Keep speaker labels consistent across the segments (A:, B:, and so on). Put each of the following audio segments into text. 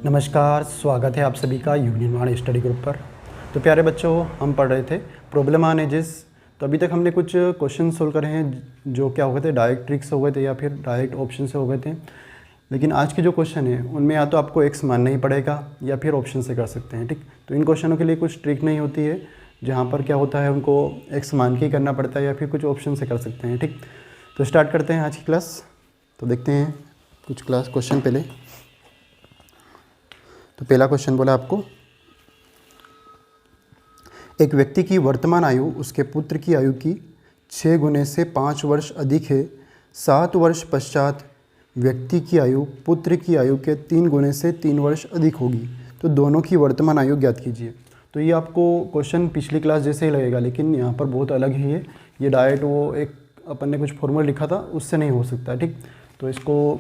A: नमस्कार, स्वागत है आप सभी का यूनियन वन स्टडी ग्रुप पर। तो प्यारे बच्चों, हम पढ़ रहे थे प्रॉब्लम ऑन एजेस। तो अभी तक हमने कुछ क्वेश्चन सोल्व करे हैं जो क्या हो गए थे, डायरेक्ट ट्रिक्स हो गए थे या फिर डायरेक्ट ऑप्शन से हो गए थे। लेकिन आज के जो क्वेश्चन है उनमें या तो आपको एक्स मानना ही पड़ेगा या फिर ऑप्शन से कर सकते हैं। ठीक, तो इन क्वेश्चनों के लिए कुछ ट्रिक नहीं होती है जहाँ पर क्या होता है उनको एक्स मान के ही करना पड़ता है या फिर कुछ ऑप्शन से कर सकते हैं। ठीक, तो स्टार्ट करते हैं आज की क्लास। तो देखते हैं कुछ क्लास क्वेश्चन पहले। तो पहला क्वेश्चन बोला आपको, एक व्यक्ति की वर्तमान आयु उसके पुत्र की आयु की 6 गुने से 5 वर्ष अधिक है। 7 वर्ष पश्चात व्यक्ति की आयु पुत्र की आयु के 3 गुने से 3 वर्ष अधिक होगी। तो दोनों की वर्तमान आयु ज्ञात कीजिए। तो ये आपको क्वेश्चन पिछली क्लास जैसे ही लगेगा, लेकिन यहाँ पर बहुत अलग ही है। ये डायरेक्ट वो एक अपन ने कुछ फॉर्मूला लिखा था उससे नहीं हो सकता। ठीक, तो इसको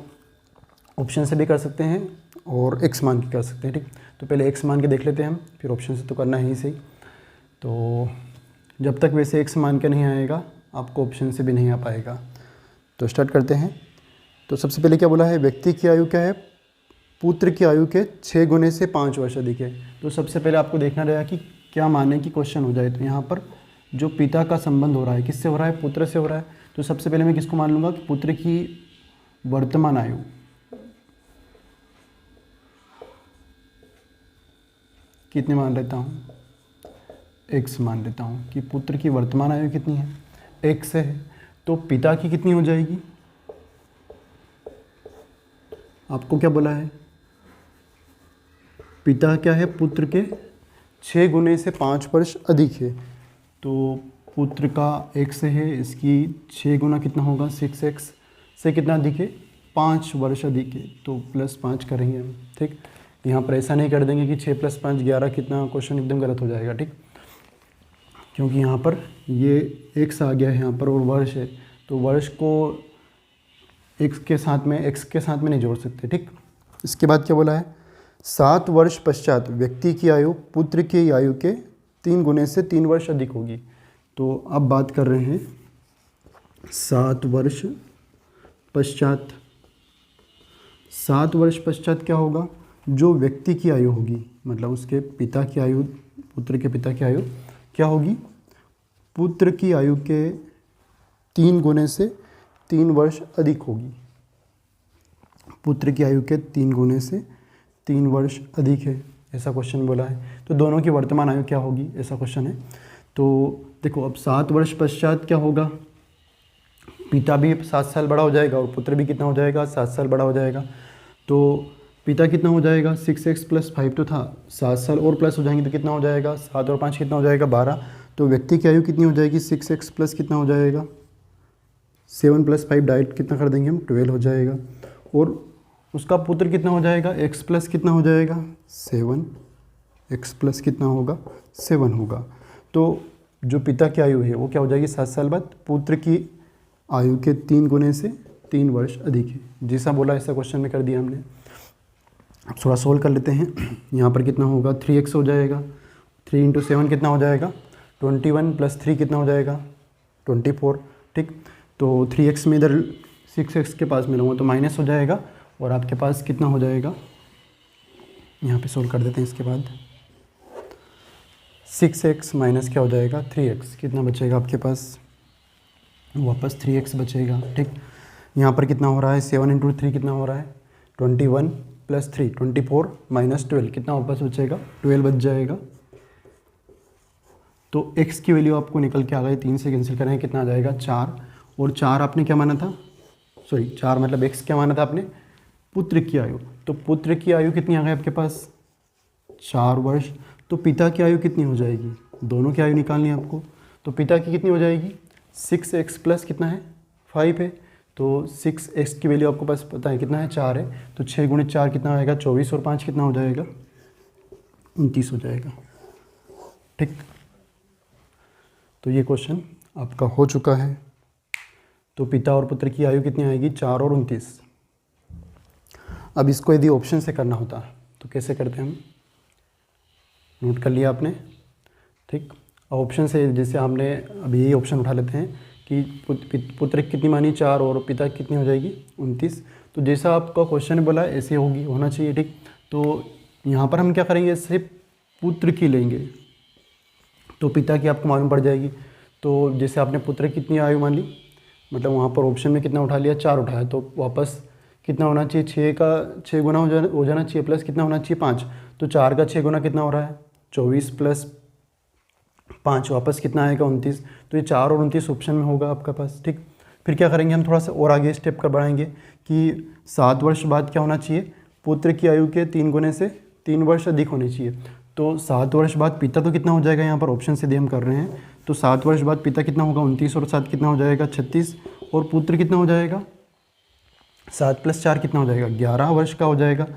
A: ऑप्शन से भी कर सकते हैं और एक्स मान के कर सकते हैं। ठीक, तो पहले एक्स मान के देख लेते हैं हम, फिर ऑप्शन से तो करना ही सही। तो जब तक वैसे एक्स मान के नहीं आएगा आपको ऑप्शन से भी नहीं आ पाएगा। तो स्टार्ट करते हैं। तो सबसे पहले क्या बोला है, व्यक्ति की आयु क्या है, पुत्र की आयु के 6 गुने से 5 वर्ष अधिक है। तो सबसे पहले आपको देखना रहेगा कि क्या माने की क्वेश्चन हो जाए। तो यहाँ पर जो पिता का संबंध हो रहा है किससे हो रहा है, पुत्र से हो रहा है। तो सबसे पहले मैं किसको मान लूँगा कि पुत्र की वर्तमान आयु कितने मान लेता हूँ, एक्स मान लेता हूँ कि पुत्र की वर्तमान आयु कितनी है, एक्स है। तो पिता की कितनी हो जाएगी, आपको क्या बोला है, पिता क्या है, पुत्र के 6 गुने से 5 वर्ष अधिक है। तो पुत्र का एक्स है, इसकी 6 गुना कितना होगा, 6x से कितना अधिक है, 5 वर्ष अधिक है। तो +5 करेंगे हम। ठीक, यहाँ पर ऐसा नहीं कर देंगे कि 6 + 5 11 कितना, क्वेश्चन एकदम गलत हो जाएगा। ठीक, क्योंकि यहाँ पर ये एक्स आ गया है यहाँ पर और वर्ष है, तो वर्ष को एक्स के साथ में नहीं जोड़ सकते। ठीक, इसके बाद क्या बोला है, 7 वर्ष पश्चात व्यक्ति की आयु पुत्र की आयु के 3 गुने से 3 वर्ष अधिक होगी। तो अब बात कर रहे हैं 7 वर्ष पश्चात। 7 वर्ष पश्चात क्या होगा, जो व्यक्ति की आयु होगी, मतलब उसके पिता की आयु, पुत्र के पिता की आयु क्या होगी, पुत्र की आयु के 3 गुने से 3 वर्ष अधिक होगी। पुत्र की आयु के 3 गुने से 3 वर्ष अधिक है, ऐसा क्वेश्चन बोला है। तो दोनों की वर्तमान आयु क्या होगी, ऐसा क्वेश्चन है। तो देखो अब 7 वर्ष पश्चात क्या होगा, पिता भी 7 साल बड़ा हो जाएगा और पुत्र भी कितना हो जाएगा, 7 साल बड़ा हो जाएगा। तो पिता कितना हो जाएगा, 6x + 5 तो था, 7 साल और प्लस हो जाएंगे तो कितना हो जाएगा, 7 और 5 कितना हो जाएगा, 12। तो व्यक्ति की आयु कितनी हो जाएगी, 6x + कितना हो जाएगा, 7 + 5 डायरेक्ट कितना कर देंगे हम, 12 हो जाएगा। और उसका पुत्र कितना हो जाएगा, x + कितना हो जाएगा, 7, x + कितना होगा, 7 होगा। तो जो पिता की आयु है वो क्या हो जाएगी 7 साल बाद, पुत्र की आयु के 3 गुने से 3 वर्ष अधिक है। जैसा बोला ऐसा क्वेश्चन में कर दिया हमने। अब थोड़ा सोल्व कर लेते हैं। यहाँ पर कितना होगा, 3x हो जाएगा, 3 × 7 कितना हो जाएगा, 21 + 3 कितना हो जाएगा, 24। ठीक, तो 3x में इधर 6x के पास में रहूँगा तो माइनस हो जाएगा और आपके पास कितना हो जाएगा, यहाँ पे सोल्व कर देते हैं। इसके बाद 6x माइनस क्या हो जाएगा, 3x, कितना बचेगा आपके पास, वापस 3x बचेगा। ठीक, यहाँ पर कितना हो रहा है, 7 × 3 कितना हो रहा है, 21 + 3 24 - 12 कितना वापस बचेगा, 12 बच जाएगा। तो x की वैल्यू आपको निकल के आ गई, 3 से कैंसिल करें कितना आ जाएगा, 4। और 4 आपने क्या माना था, 4 मतलब x क्या माना था आपने, पुत्र की आयु। तो पुत्र की आयु कितनी आ गई आपके पास, 4 वर्ष। तो पिता की आयु कितनी हो जाएगी, दोनों की आयु निकालनी है आपको। तो पिता की कितनी हो जाएगी, 6x + कितना है, 5 है। तो 6x की वैल्यू आपको पास पता है कितना है, 4 है। तो 6 × 4 कितना आएगा, 24 और 5 कितना हो जाएगा, 29 हो जाएगा। ठीक, तो ये क्वेश्चन आपका हो चुका है। तो पिता और पुत्र की आयु कितनी आएगी, 4 और 29। अब इसको यदि ऑप्शन से करना होता तो कैसे करते हम, नोट कर लिया आपने। ठीक, ऑप्शन से जैसे हमने अभी यही ऑप्शन उठा लेते हैं कि पुत्र कितनी मानी, 4 और पिता कितनी हो जाएगी, 29। तो जैसा आपका क्वेश्चन बोला ऐसे होगी, होना चाहिए। ठीक, तो यहाँ पर हम क्या करेंगे, सिर्फ पुत्र की लेंगे तो पिता की आपको मालूम पड़ जाएगी। तो जैसे आपने पुत्र की कितनी आयु मान ली, मतलब वहाँ पर ऑप्शन में कितना उठा लिया, 4 उठाया, तो वापस कितना होना चाहिए, 6 का 6 गुना हो जाना चाहिए, प्लस कितना होना चाहिए 5। तो 4 का 6 गुना कितना हो रहा है, 24 प्लस 5 वापस कितना आएगा, 29। तो ये 4 और 29 ऑप्शन में होगा आपका पास। ठीक, फिर क्या करेंगे हम, थोड़ा सा और आगे स्टेप कर बढ़ाएंगे कि 7 वर्ष बाद क्या होना चाहिए, पुत्र की आयु के 3 गुने से 3 वर्ष अधिक होनी चाहिए। तो 7 वर्ष बाद पिता तो कितना हो जाएगा, यहाँ पर ऑप्शन से दे हम कर रहे हैं, तो 7 वर्ष बाद पिता कितना होगा, 29 और 7 कितना हो जाएगा, 36, और पुत्र कितना हो जाएगा, 7 + 4 कितना हो जाएगा, 11 वर्ष का हो जाएगा।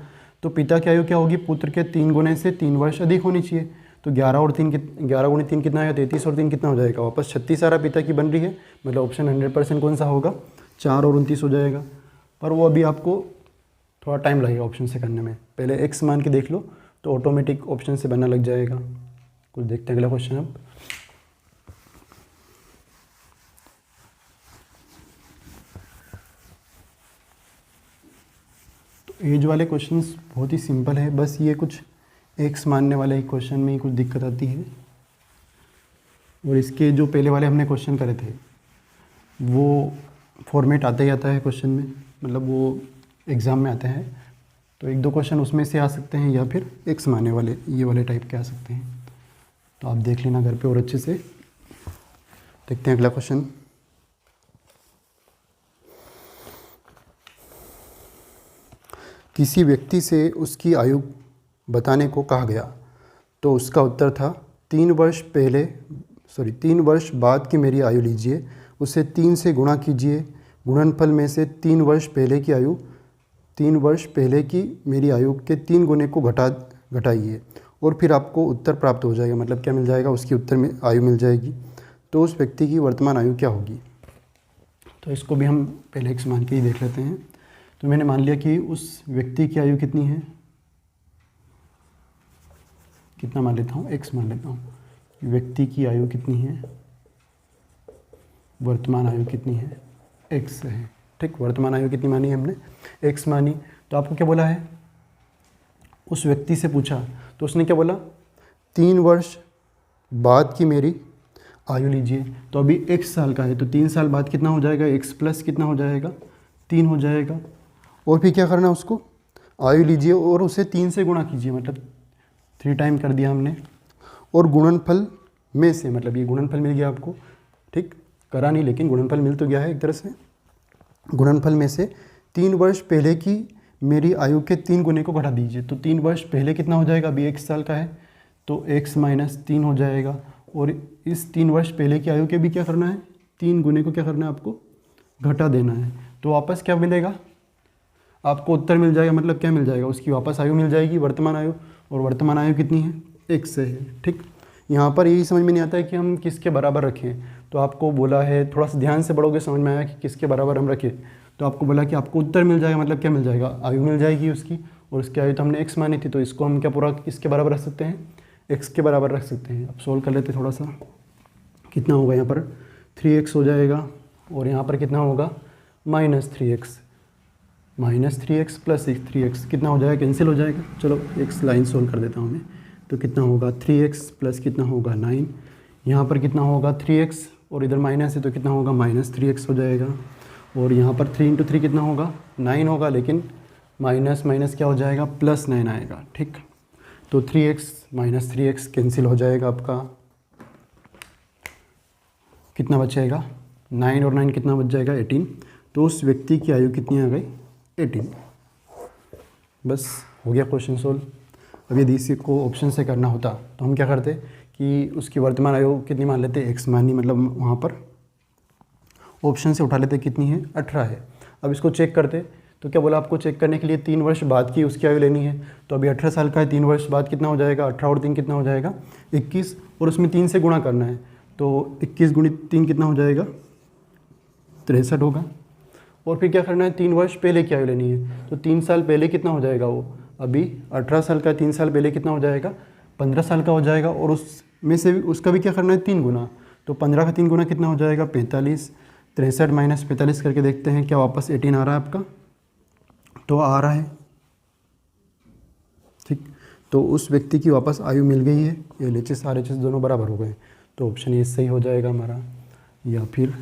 A: तो पिता की आयु क्या होगी, पुत्र के 3 गुने से 3 वर्ष अधिक होनी चाहिए। तो 11 और 3 11 गुणे 3 कितना आएगा, 33, और 3 कितना हो जाएगा, वापस 36 आ रहा पिता की बन रही है। मतलब ऑप्शन 100% कौन सा होगा, 4 और 29 हो जाएगा। पर वो अभी आपको थोड़ा टाइम लगेगा ऑप्शन से करने में, पहले एक्स मान के देख लो तो ऑटोमेटिक ऑप्शन से बनना लग जाएगा। कुछ देखते हैं अगला क्वेश्चन अब। तो एज वाले क्वेश्चंस बहुत ही सिंपल है, बस ये कुछ एक्स मानने वाले क्वेश्चन में ही कुछ दिक्कत आती है। और इसके जो पहले वाले हमने क्वेश्चन करे थे वो फॉर्मेट आता ही आता है क्वेश्चन में, मतलब वो एग्ज़ाम में आते हैं। तो 1-2 क्वेश्चन उसमें से आ सकते हैं, या फिर एक्स मानने वाले ये वाले टाइप के आ सकते हैं। तो आप देख लेना घर पे और अच्छे से। देखते हैं अगला क्वेश्चन। किसी व्यक्ति से उसकी आयु बताने को कहा गया तो उसका उत्तर था 3 वर्ष बाद की मेरी आयु लीजिए, उसे 3 से गुणा कीजिए, गुणनफल में से 3 वर्ष पहले की मेरी आयु के 3 गुने को घटाइए, और फिर आपको उत्तर प्राप्त हो जाएगा। मतलब क्या मिल जाएगा, उसकी उत्तर में आयु मिल जाएगी। तो उस व्यक्ति की वर्तमान आयु क्या होगी। तो इसको भी हम पहले एक्स मान के ही देख लेते हैं। तो मैंने मान लिया कि उस व्यक्ति की आयु कितनी है, कितना मान लेता हूँ, एक्स मान लेता हूँ। व्यक्ति की आयु कितनी है, वर्तमान आयु कितनी है, एक्स है। ठीक, वर्तमान आयु कितनी मानी है हमने, एक्स मानी। तो आपको क्या बोला है, उस व्यक्ति से पूछा तो उसने क्या बोला, 3 वर्ष बाद की मेरी आयु लीजिए। तो अभी एक्स साल का है, तो 3 साल बाद कितना हो जाएगा, एक्स प्लस कितना हो जाएगा, 3 हो जाएगा। और फिर क्या करना, उसको आयु लीजिए और उसे 3 से गुणा कीजिए, मतलब 3 टाइम कर दिया हमने। और गुणनफल में से, मतलब ये गुणनफल मिल गया आपको, ठीक, करा नहीं लेकिन गुणनफल मिल तो गया है एक तरह से। गुणनफल में से 3 वर्ष पहले की मेरी आयु के 3 गुने को घटा दीजिए। तो 3 वर्ष पहले कितना हो जाएगा, अभी 1 साल का है तो x - 3 हो जाएगा। और इस 3 वर्ष पहले की आयु के भी क्या करना है, 3 गुने को क्या करना है, आपको घटा देना है। तो वापस क्या मिलेगा, आपको उत्तर मिल जाएगा। मतलब क्या मिल जाएगा, उसकी वापस आयु मिल जाएगी, वर्तमान आयु। और वर्तमान आयु कितनी है, x है। ठीक, यहाँ पर यही समझ में नहीं आता है कि हम किसके बराबर रखें। तो आपको बोला है, थोड़ा सा ध्यान से पढ़ोगे समझ में आया कि किसके बराबर हम रखें। तो आपको बोला कि आपको उत्तर मिल जाएगा, मतलब क्या मिल जाएगा, आयु मिल जाएगी उसकी। और उसकी आयु तो हमने एक्स मानी थी, तो इसको हम क्या पूरा किसके बराबर रख सकते हैं, एक्स के बराबर रख सकते हैं। अब सोल्व कर लेते थोड़ा सा। कितना होगा यहाँ पर, 3x हो जाएगा, और यहाँ पर कितना होगा, -3x प्लस 3x कितना हो जाएगा, कैंसिल हो जाएगा। चलो एक लाइन सोल्व कर देता हूँ मैं। तो कितना होगा, 3x प्लस कितना होगा, 9। यहाँ पर कितना होगा, 3x, और इधर माइनस है तो कितना होगा, -3x हो जाएगा। और यहाँ पर 3 × 3 कितना होगा, 9 होगा, लेकिन माइनस माइनस क्या हो जाएगा, +9 आएगा। ठीक, तो 3x - 3x कैंसिल हो जाएगा आपका। कितना बचेगा, 9 और 9 कितना बच जाएगा, 18। तो उस व्यक्ति की आयु कितनी आ गई, 18। बस हो गया क्वेश्चन सोल्व। अब यदि इसी को ऑप्शन से करना होता तो हम क्या करते कि उसकी वर्तमान आयु कितनी मान लेते, एक्स मानी, मतलब वहाँ पर ऑप्शन से उठा लेते कितनी है, 18 है। अब इसको चेक करते तो क्या बोला, आपको चेक करने के लिए 3 वर्ष बाद की उसकी आयु लेनी है। तो अभी 18 साल का है, 3 वर्ष बाद कितना हो जाएगा, 18 और 3 कितना हो जाएगा, 21। और उसमें 3 से गुणा करना है, तो 21 × 3 कितना हो जाएगा, 63 होगा। और फिर क्या करना है, 3 वर्ष पहले की आयु लेनी है। तो 3 साल पहले कितना हो जाएगा, वो अभी 18 साल का, 3 साल पहले कितना हो जाएगा, 15 साल का हो जाएगा। और उसमें से उसका भी क्या करना है, 3 गुना। तो 15 का 3 गुना कितना हो जाएगा, 45। 63 - 45 करके देखते हैं क्या वापस 18 आ रहा है आपका, तो आ रहा है। ठीक, तो उस व्यक्ति की वापस आयु मिल गई है, LHS RHS दोनों बराबर हो गए, तो ऑप्शन ये सही हो जाएगा हमारा। या फिर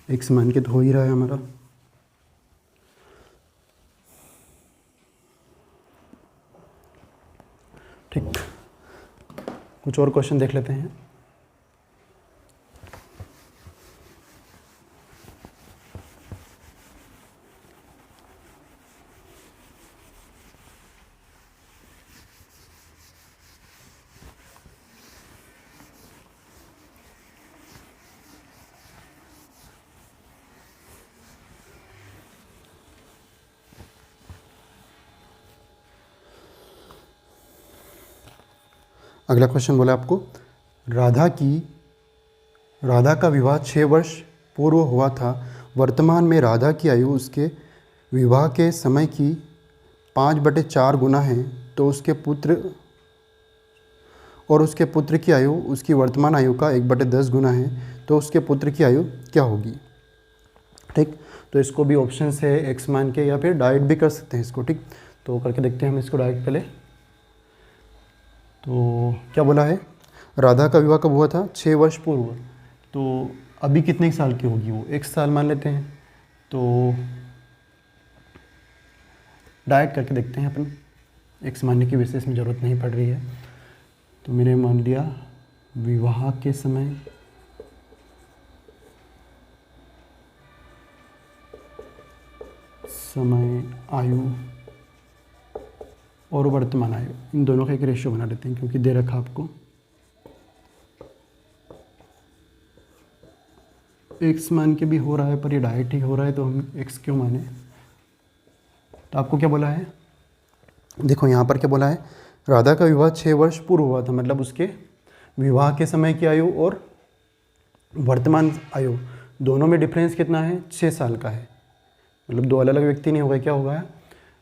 A: x मान के तो हो ही रहा है हमारा। ठीक, कुछ और क्वेश्चन देख लेते हैं। अगला क्वेश्चन बोला आपको, राधा का विवाह 6 वर्ष पूर्व हुआ था। वर्तमान में राधा की आयु उसके विवाह के समय की 5/4 गुना है, तो उसके पुत्र की आयु उसकी वर्तमान आयु का 1/10 गुना है, तो उसके पुत्र की आयु क्या होगी। ठीक, तो इसको भी ऑप्शन से x मान के या फिर डायरेक्ट भी कर सकते हैं इसको। ठीक, तो करके देखते हैं हम इसको डायरेक्ट पहले। तो क्या बोला है, राधा का विवाह कब हुआ था, 6 वर्ष पूर्व, तो अभी कितने साल की होगी वो, 1 साल मान लेते हैं। तो डायरेक्ट करके देखते हैं अपन, x मानने की वैसे इसमें ज़रूरत नहीं पड़ रही है। तो मैंने मान लिया विवाह के समय आयु और वर्तमान आयु, इन दोनों का एक रेशियो बना लेते हैं, क्योंकि दे रखा आपको x मान के भी हो रहा है, पर ये डायरेक्ट ही हो रहा है, तो हम x क्यों माने। तो आपको क्या बोला है, देखो यहाँ पर क्या बोला है, राधा का विवाह 6 वर्ष पूर्व हुआ था, मतलब उसके विवाह के समय की आयु और वर्तमान आयु दोनों में डिफरेंस कितना है, 6 साल का है। मतलब दो अलग अलग व्यक्ति नहीं हो गए, क्या होगा,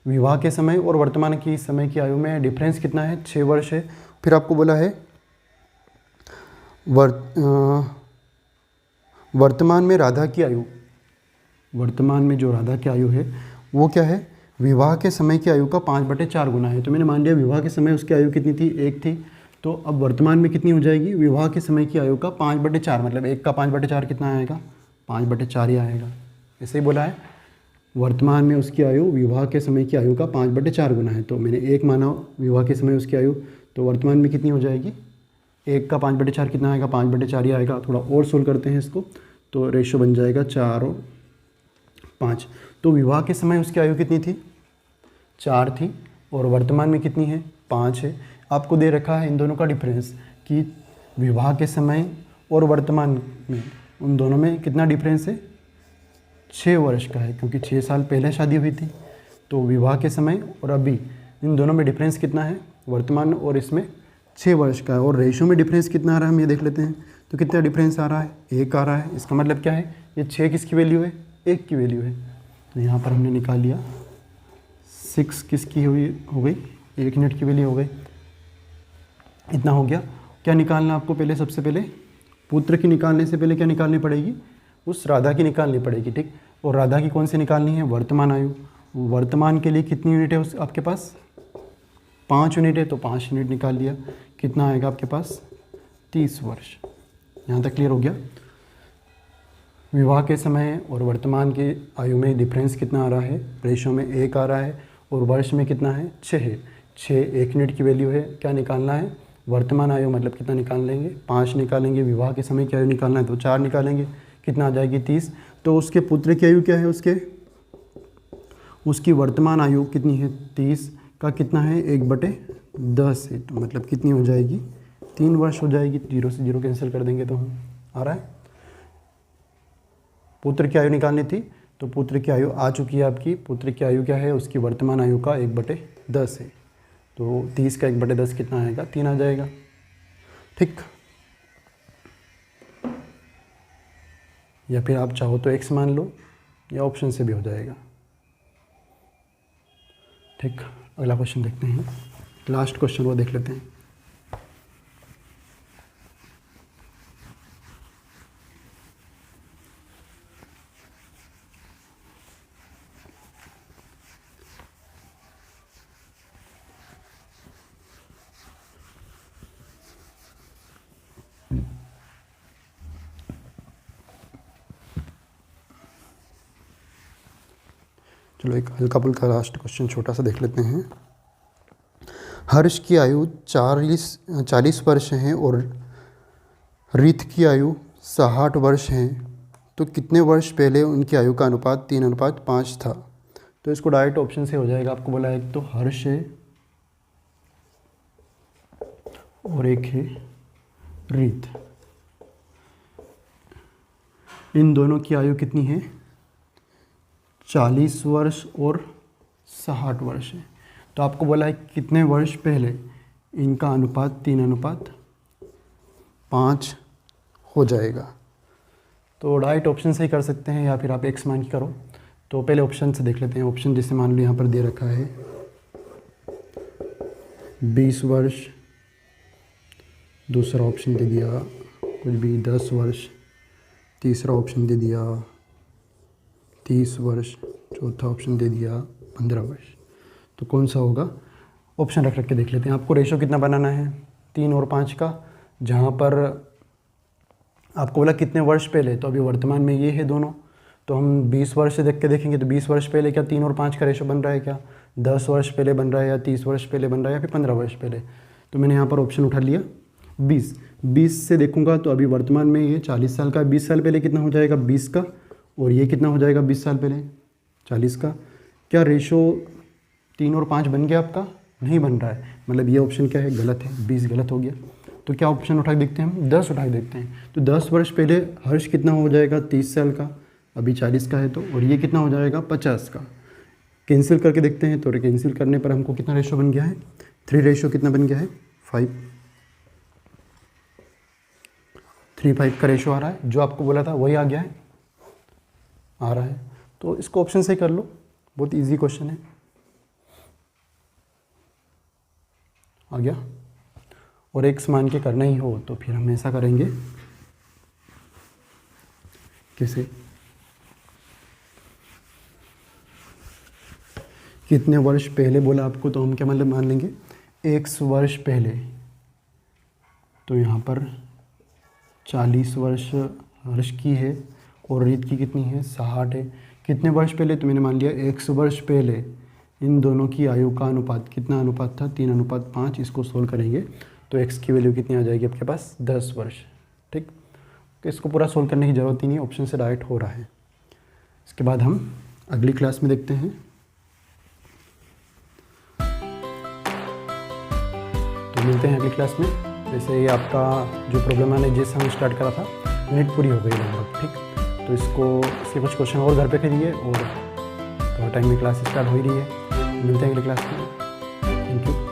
A: विवाह के समय और वर्तमान की समय की आयु में डिफरेंस कितना है, 6 वर्ष है। फिर आपको बोला है वर्तमान में राधा की आयु, वर्तमान में जो राधा की आयु है वो क्या है, विवाह के समय की आयु का 5/4 गुना है। तो मैंने मान लिया विवाह के समय उसकी आयु कितनी थी, 1 थी, तो अब वर्तमान में कितनी हो जाएगी, विवाह के समय की आयु का 5/4, मतलब 1 का 5/4 कितना आएगा, 5/4 ही आएगा। ऐसे ही बोला है वर्तमान में उसकी आयु विवाह के समय की आयु का 5/4 गुना है, तो मैंने 1 माना विवाह के समय उसकी आयु, तो वर्तमान में कितनी हो जाएगी, 1 का 5/4 कितना आएगा, 5/4 ही आएगा। थोड़ा और सोल्व करते हैं इसको, तो रेशो बन जाएगा 4 और 5। तो विवाह के समय उसकी आयु कितनी थी, 4 थी, और वर्तमान में कितनी है, 5 है। आपको दे रखा है इन दोनों का डिफरेंस कि विवाह के समय और वर्तमान में उन दोनों में कितना डिफरेंस है, 6 वर्ष का है, क्योंकि 6 साल पहले शादी हुई थी। तो विवाह के समय और अभी इन दोनों में डिफरेंस कितना है, वर्तमान और इसमें 6 वर्ष का है। और रेशो में डिफरेंस कितना आ रहा है हम ये देख लेते हैं। तो कितना डिफरेंस आ रहा है, 1 आ रहा है। इसका मतलब क्या है, ये 6 किसकी वैल्यू है, 1 की वैल्यू है। तो यहाँ पर हमने निकाल लिया 6 किसकी हुई हो गई, 1 यूनिट की वैल्यू हो गई। इतना हो गया। क्या निकालना आपको, पहले सबसे पहले पुत्र की निकालने से पहले क्या निकालनी पड़ेगी, उस राधा की निकालनी पड़ेगी। ठीक, और राधा की कौन सी निकालनी है, वर्तमान आयु। वर्तमान के लिए कितनी यूनिट है उस आपके पास, 5 यूनिट है, तो 5 यूनिट निकाल लिया। कितना आएगा आपके पास, 30 वर्ष। यहाँ तक क्लियर हो गया। विवाह के समय और वर्तमान की आयु में डिफरेंस कितना आ रहा है, रेशो में 1 आ रहा है, और वर्ष में कितना है, 6 है। 6 1 यूनिट की वैल्यू है। क्या निकालना है, वर्तमान आयु मतलब कितना निकाल लेंगे, 5 निकालेंगे। विवाह के समय की आयु निकालना है तो 4 निकालेंगे, कितना आ जाएगी, 30। तो उसके पुत्र की आयु क्या है, उसकी वर्तमान आयु कितनी है, 30 का कितना है, 1/10 है। तो मतलब कितनी हो जाएगी, 3 वर्ष हो जाएगी। 0 से 0 कैंसिल कर देंगे तो हम आ रहा है। पुत्र की आयु निकालनी थी, तो पुत्र की आयु आ चुकी है आपकी। पुत्र की आयु क्या है, उसकी वर्तमान आयु का 1/10 है। तो 30 का 1/10 कितना आएगा, 3 आ जाएगा। ठीक, या फिर आप चाहो तो x मान लो, या ऑप्शन से भी हो जाएगा। ठीक, अगला क्वेश्चन देखते हैं, लास्ट क्वेश्चन वो देख लेते हैं। चलो एक हल्का फुल्का लास्ट क्वेश्चन छोटा सा देख लेते हैं। हर्ष की आयु 40 वर्ष है और रीत की आयु 60 वर्ष है, तो कितने वर्ष पहले उनकी आयु का अनुपात 3:5 था। तो इसको डायरेक्ट ऑप्शन से हो जाएगा। आपको बोला एक तो हर्ष है और एक है रीत, इन दोनों की आयु कितनी है 40 वर्ष और 60 वर्ष है। तो आपको बोला है कितने वर्ष पहले इनका अनुपात 3:5 हो जाएगा। तो डायरेक्ट ऑप्शन से ही कर सकते हैं या फिर आप एक्स मान के करो। तो पहले ऑप्शन से देख लेते हैं। ऑप्शन जैसे मान लो यहाँ पर दे रखा है 20 वर्ष, दूसरा ऑप्शन दे दिया कुछ भी 10 वर्ष, तीसरा ऑप्शन दे दिया 30 वर्ष, चौथा ऑप्शन दे दिया 15 वर्ष। तो कौन सा होगा, ऑप्शन रख के देख लेते हैं। आपको रेशो कितना बनाना है 3 और 5 का, जहाँ पर आपको बोला कितने वर्ष पहले, तो अभी वर्तमान में ये है दोनों, तो हम 20 वर्ष से देख के देखेंगे तो 20 वर्ष पहले क्या 3 और 5 का रेशो बन रहा है क्या, 10 वर्ष पहले बन रहा है या 30 वर्ष पहले बन रहा है या फिर 15 वर्ष पहले। तो मैंने यहाँ पर ऑप्शन उठा लिया 20 से देखूंगा तो अभी वर्तमान में ये 40 साल का, 20 साल पहले कितना हो जाएगा 20 का, और ये कितना हो जाएगा 20 साल पहले 40 का। क्या रेशो 3 और 5 बन गया आपका, नहीं बन रहा है, मतलब ये ऑप्शन क्या है गलत है, 20 गलत हो गया। तो क्या ऑप्शन उठा के देखते हैं हम 10 उठा के देखते हैं। तो 10 वर्ष पहले हर्ष कितना हो जाएगा 30 साल का, अभी 40 का है, तो और ये कितना हो जाएगा 50 का। कैंसिल करके देखते हैं तो कैंसिल करने पर हमको कितना रेशो बन गया है 3 रेशो कितना बन गया है 3:5 का रेशो आ रहा है। जो आपको बोला था वही आ गया है, आ रहा है। तो इसको ऑप्शन से कर लो, बहुत इजी क्वेश्चन है, आ गया। और एक्स मान के करना ही हो तो फिर हम ऐसा करेंगे, कैसे, कितने वर्ष पहले बोला आपको, तो हम क्या मतलब मान लेंगे x वर्ष पहले। तो यहाँ पर 40 वर्ष हर्ष की है और रीत की कितनी है 60 है। कितने वर्ष पहले, तो मैंने मान लिया x वर्ष पहले इन दोनों की आयु का अनुपात कितना अनुपात था 3:5। इसको सोल्व करेंगे तो x की वैल्यू कितनी आ जाएगी आपके पास 10 वर्ष। ठीक, तो इसको पूरा सोल्व करने की ज़रूरत ही नहीं, ऑप्शन से डायरेक्ट हो रहा है। इसके बाद हम अगली क्लास में देखते हैं। तो मिलते हैं अगली क्लास में। वैसे ये आपका जो प्रॉब्लम एनालिसिस हम स्टार्ट करा था यूनिट पूरी हो गई लगभग। ठीक, तो इसके कुछ क्वेश्चन और घर पे करिए और थोड़ा टाइम में क्लास स्टार्ट हो ही रही है। मिलते हैं अगली क्लास में। Thank you.